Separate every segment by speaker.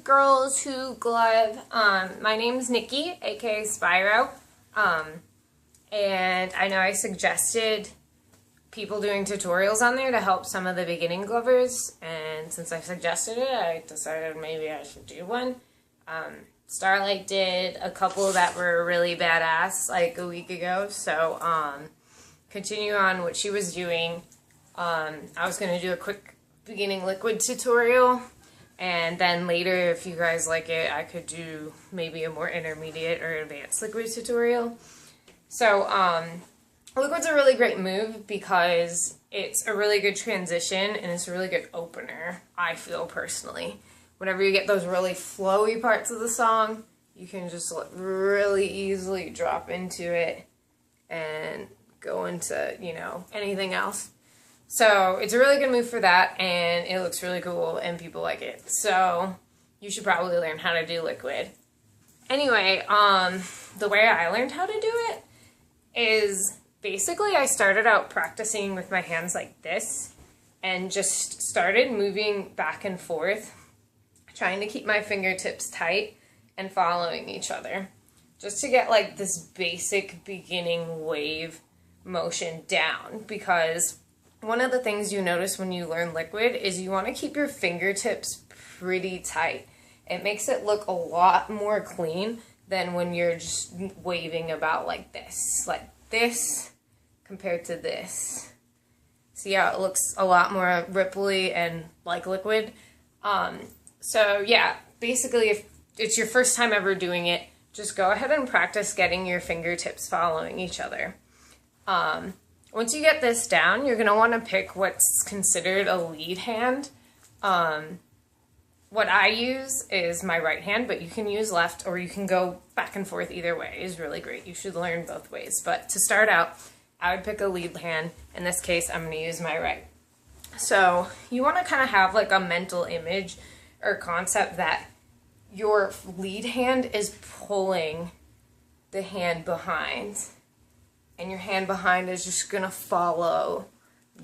Speaker 1: girls who glove. My name's Nikki, aka Spyro. And I know I suggested people doing tutorials on there to help some of the beginning glovers, and since I suggested it, I decided maybe I should do one. Starlight did a couple that were really badass like a week ago, so continue on what she was doing. I was going to do a quick beginning liquid tutorial, and then later, if you guys like it, I could do maybe a more intermediate or advanced liquid tutorial. So, liquid's a really great move because it's a really good transition and it's a really good opener, I feel personally. Whenever you get those really flowy parts of the song, you can just really easily drop into it and go into, you know, anything else. So it's a really good move for that, and it looks really cool, and people like it. So you should probably learn how to do liquid. Anyway, the way I learned how to do it is basically I started out practicing with my hands like this, and just started moving back and forth, trying to keep my fingertips tight and following each other, just to get like this basic beginning wave motion down, because one of the things you notice when you learn liquid is you want to keep your fingertips pretty tight. It makes it look a lot more clean than when you're just waving about like this compared to this. See how it looks a lot more ripply and like liquid? So yeah, basically if it's your first time ever doing it, just go ahead and practice getting your fingertips following each other. Once you get this down, you're going to want to pick what's considered a lead hand. What I use is my right hand, but you can use left, or you can go back and forth either way. It's really great. You should learn both ways. But to start out, I would pick a lead hand. In this case, I'm going to use my right. So you want to kind of have like a mental image or concept that your lead hand is pulling the hand behind, and your hand behind is just going to follow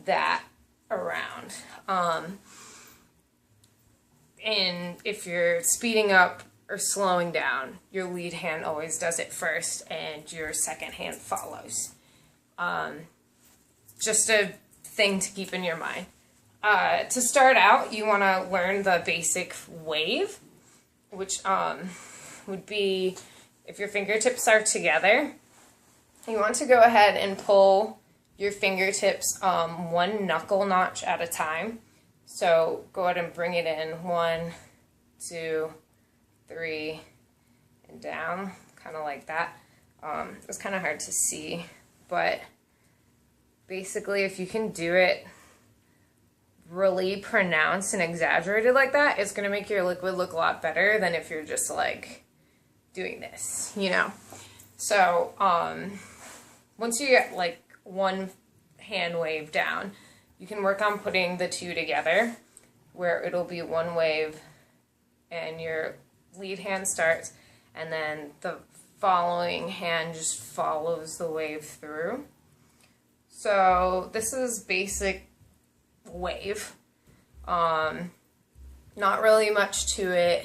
Speaker 1: that around. And if you're speeding up or slowing down, your lead hand always does it first, and your second hand follows. Just a thing to keep in your mind. To start out, you want to learn the basic wave, which would be if your fingertips are together. You want to go ahead and pull your fingertips one knuckle notch at a time. So go ahead and bring it in 1, 2, 3, and down, kind of like that. It's kind of hard to see, but basically if you can do it really pronounced and exaggerated like that, it's going to make your liquid look a lot better than if you're just like doing this, you know. So once you get like one hand wave down, you can work on putting the two together where it'll be one wave and your lead hand starts and then the following hand just follows the wave through. So this is basic wave. Not really much to it.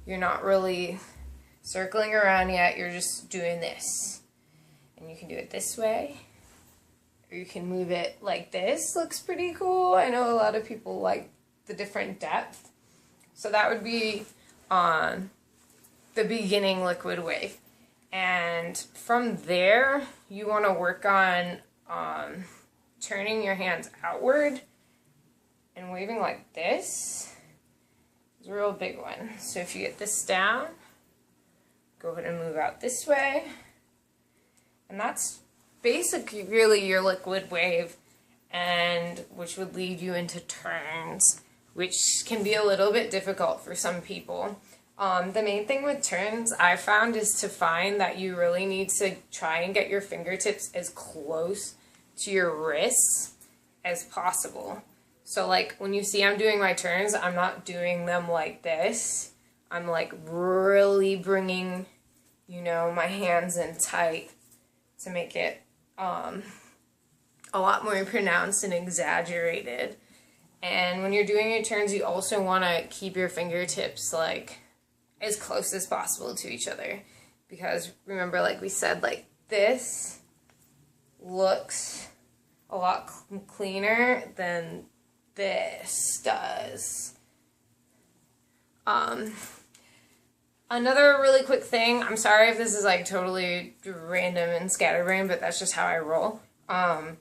Speaker 1: You're not really circling around yet. You're just doing this. And you can do it this way, or you can move it like this. Looks pretty cool. I know a lot of people like the different depth. So that would be the beginning liquid wave. And from there, you want to work on turning your hands outward and waving like this. It's a real big one. So if you get this down, go ahead and move out this way. And that's basically really your liquid wave, and which would lead you into turns, which can be a little bit difficult for some people. The main thing with turns I found is to find that you really need to try and get your fingertips as close to your wrists as possible. So like when you see I'm doing my turns, I'm not doing them like this. I'm like really bringing, you know, my hands in tight to make it a lot more pronounced and exaggerated. And when you're doing your turns, you also want to keep your fingertips like as close as possible to each other. Because remember, like we said, like this looks a lot cleaner than this does. Another really quick thing, I'm sorry if this is like totally random and scatterbrained, but that's just how I roll. A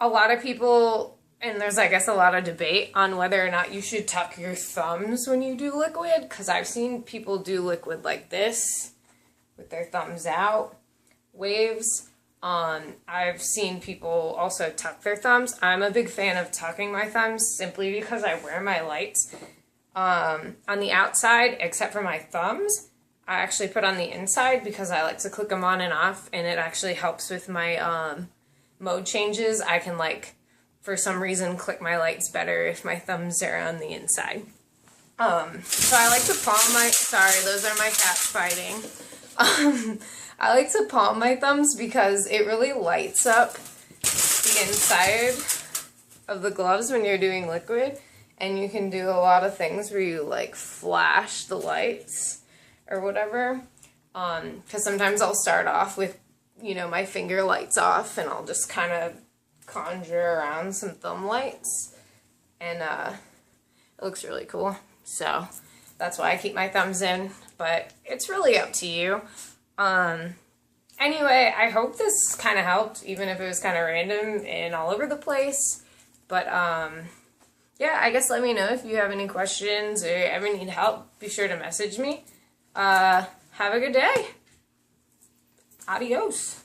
Speaker 1: lot of people, and there's I guess a lot of debate on whether or not you should tuck your thumbs when you do liquid, because I've seen people do liquid like this, with their thumbs out, waves. I've seen people also tuck their thumbs. I'm a big fan of tucking my thumbs simply because I wear my lights on the outside, except for my thumbs. I actually put on the inside because I like to click them on and off, and it actually helps with my mode changes. I can, like, for some reason, click my lights better if my thumbs are on the inside. So I like to palm my, sorry, those are my cats fighting. I like to palm my thumbs because it really lights up the inside of the gloves when you're doing liquid, and you can do a lot of things where you like flash the lights or whatever. Because sometimes I'll start off with, you know, my finger lights off, and I'll just kind of conjure around some thumb lights, and it looks really cool. So that's why I keep my thumbs in, but it's really up to you. Anyway, I hope this kind of helped, even if it was kind of random and all over the place. But, yeah, I guess let me know if you have any questions or ever need help. Be sure to message me. Have a good day. Adios.